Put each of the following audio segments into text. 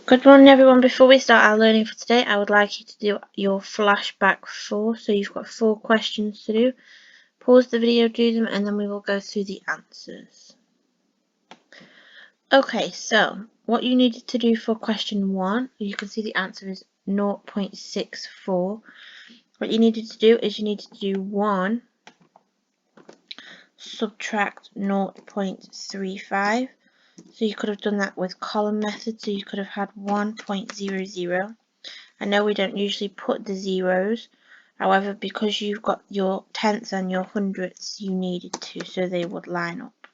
Good morning everyone. Before we start our learning for today, I would like you to do your flashback 4. So you've got 4 questions to do. Pause the video, do them, and then we will go through the answers. Okay, so what you needed to do for question 1, you can see the answer is 0.64. What you needed to do is you needed to do 1 subtract 0.35. So you could have done that with column method, so you could have had 1.00. I know we don't usually put the zeros, however, because you've got your tenths and your hundredths, you needed to, so they would line up.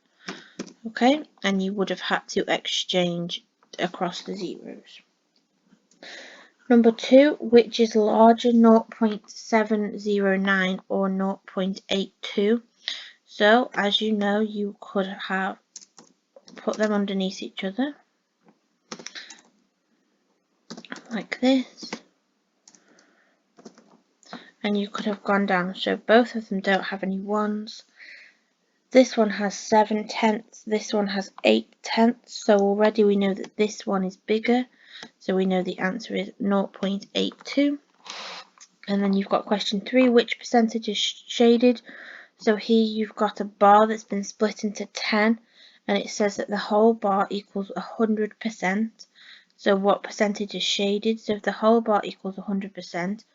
Okay, and you would have had to exchange across the zeros. Number 2, which is larger, 0.709 or 0.82? So, as you know, you could have put them underneath each other, like this. And you could have gone down, so both of them don't have any 1s. This one has 7/10, this one has 8/10, so already we know that this one is bigger, so we know the answer is 0.82. And then you've got question 3, which percentage is shaded? So here you've got a bar that's been split into 10, and it says that the whole bar equals 100%. So what percentage is shaded? So if the whole bar equals 100%,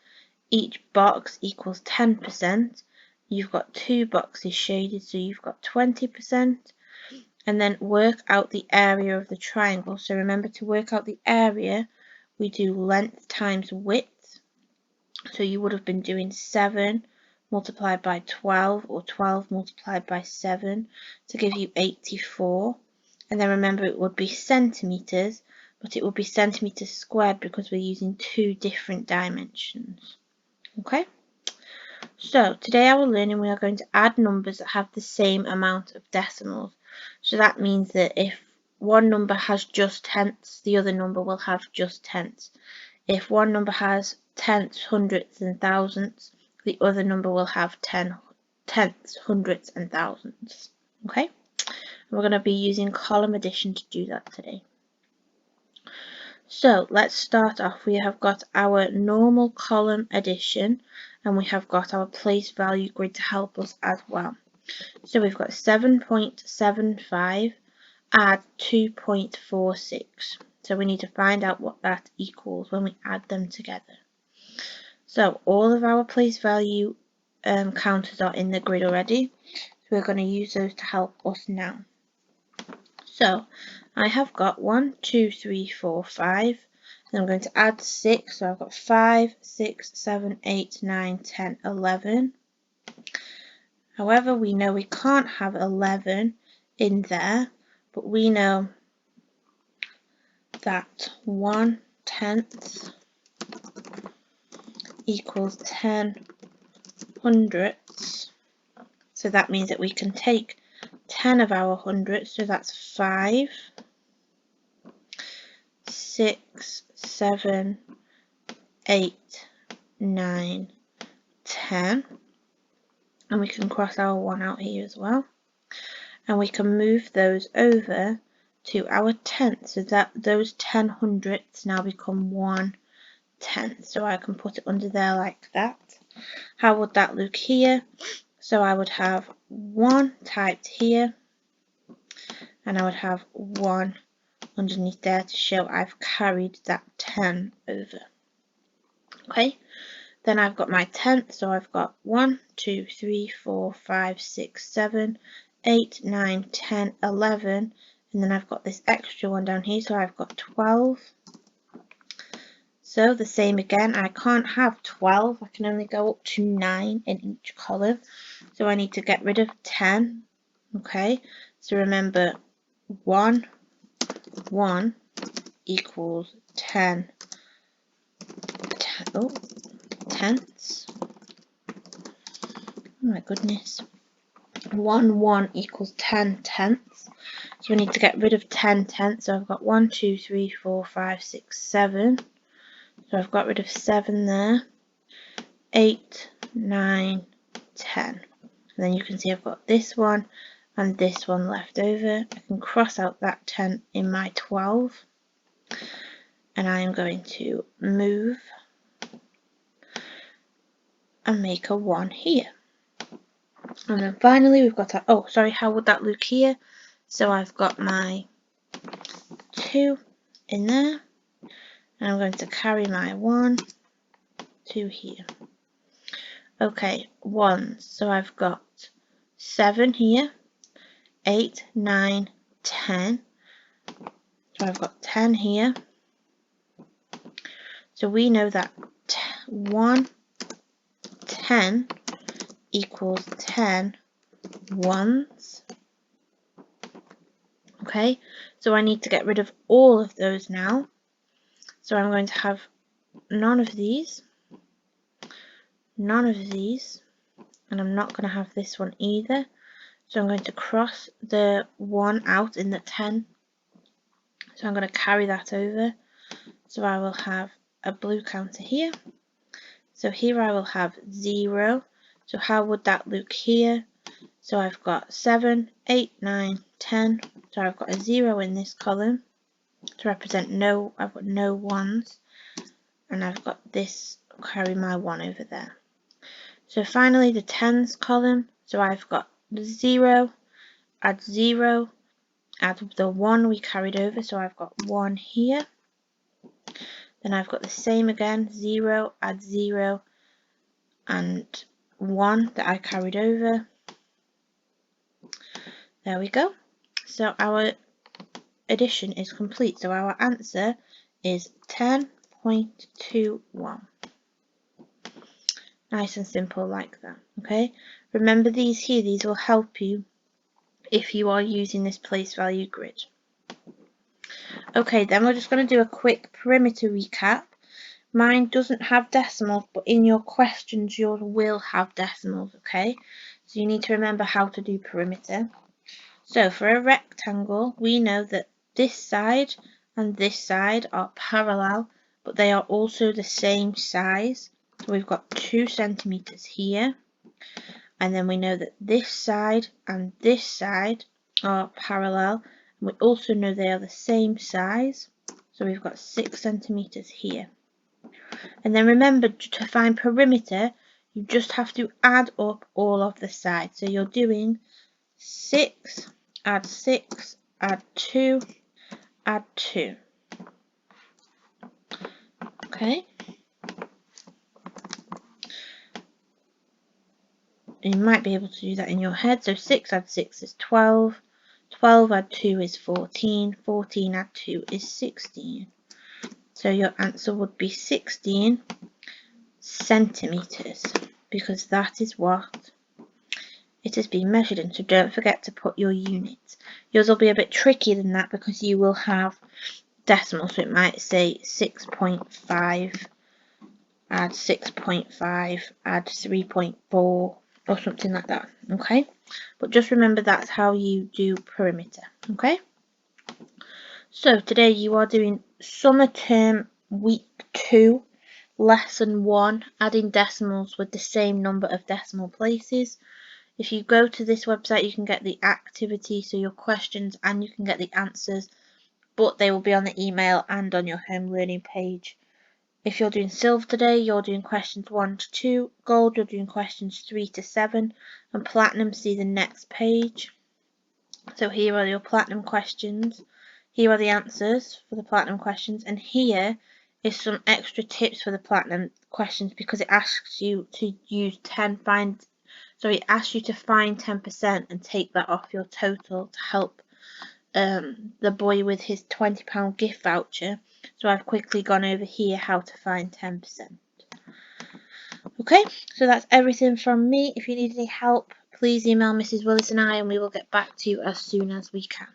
each box equals 10%. You've got 2 boxes shaded, so you've got 20%. And then work out the area of the triangle. So remember, to work out the area, we do length times width. So you would have been doing 7 multiplied by 12 or 12 multiplied by 7 to give you 84. And then remember, it would be centimeters, but it would be centimeters squared because we're using 2 different dimensions. Okay, so today our learning, we are going to add numbers that have the same amount of decimals. So that means that if one number has just tenths, the other number will have just tenths. If one number has tenths, hundredths and thousandths, the other number will have tenths, hundredths and thousandths. Okay, and we're going to be using column addition to do that today. So let's start off. We have got our normal column addition, and we have got our place value grid to help us as well. So we've got 7.75 add 2.46. So we need to find out what that equals when we add them together. So all of our place value counters are in the grid already. So we're going to use those to help us now. So I have got 1, 2, 3, 4, 5. Then I'm going to add 6. So I've got 5, 6, 7, 8, 9, 10, 11. However, we know we can't have 11 in there, but we know that 1/10 equals 10 hundredths. So that means that we can take 10 of our hundredths, so that's 5, 6, 7, 8, 9, 10. And we can cross our 1 out here as well. And we can move those over to our tenths, so that those 10 hundredths now become 1/10. So I can put it under there like that. How would that look here? So I would have 1 typed here, and I would have 1 underneath there to show I've carried that 10 over. Okay, then I've got my tenth, so I've got 1, 2, 3, 4, 5, 6, 7, 8, 9, 10, 11, and then I've got this extra one down here, so I've got 12. So the same again, I can't have 12, I can only go up to 9 in each column, so I need to get rid of 10. Okay, so remember 1 equals 10 tenths. Oh my goodness. 1 equals 10 tenths. So we need to get rid of 10 tenths. So I've got 1, 2, 3, 4, 5, 6, 7. So I've got rid of 7 there. 8, 9, 10. And then you can see I've got this one and this one left over. I can cross out that 10 in my 12. and I am going to move and make a 1 here. And then finally we've got our, oh sorry, how would that look here? So I've got my 2 in there, and I'm going to carry my 1, 2 here. Okay, 1s, so I've got 7 here, 8, 9, 10. So I've got 10 here. So we know that 1, 10 equals 10 1s. Okay, so I need to get rid of all of those now. So I'm going to have none of these, and I'm not going to have this one either. So I'm going to cross the 1 out in the 10. So I'm going to carry that over. So I will have a blue counter here. So here I will have 0. So how would that look here? So I've got 7, 8, 9, 10. So I've got a 0 in this column to represent no, I've got no 1s. And I've got this, carry my 1 over there. So finally the 10s column. So I've got 0, add 0, add the 1 we carried over. So I've got 1 here. Then I've got the same again, 0, add 0, and 1 that I carried over. There we go. So our addition is complete. So our answer is 10.21. Nice and simple like that. Okay. Remember these here. These will help you if you are using this place value grid. Okay, then we're just going to do a quick perimeter recap. Mine doesn't have decimals, but in your questions yours will have decimals, okay? So you need to remember how to do perimeter. So for a rectangle, we know that this side and this side are parallel, but they are also the same size. So we've got 2 centimeters here. And then we know that this side and this side are parallel. And we also know they are the same size. So we've got 6 centimeters here. And then remember, to find perimeter, you just have to add up all of the sides. So you're doing 6, add 6, add 2, add 2. Okay. And you might be able to do that in your head. So 6 add 6 is 12. 12 add 2 is 14. 14 add 2 is 16. So your answer would be 16 centimeters, because that is what it has been measured in. So don't forget to put your units. Yours will be a bit trickier than that because you will have decimals. So it might say 6.5, add 6.5, add 3.4 or something like that. Okay, but just remember that's how you do perimeter. Okay, so today you are doing summer term week 2, lesson 1, adding decimals with the same number of decimal places. If you go to this website, you can get the activity, so your questions, and you can get the answers, but they will be on the email and on your home learning page. If you're doing silver today, you're doing questions 1 to 2, gold you're doing questions 3 to 7, and platinum, see the next page. So here are your platinum questions. Here are the answers for the platinum questions, and here is some extra tips for the platinum questions because it asks you to use it asks you to find 10% and take that off your total to help the boy with his £20 gift voucher. So I've quickly gone over here how to find 10%. Okay, so that's everything from me. If you need any help, please email Mrs. Willis and I, and we will get back to you as soon as we can.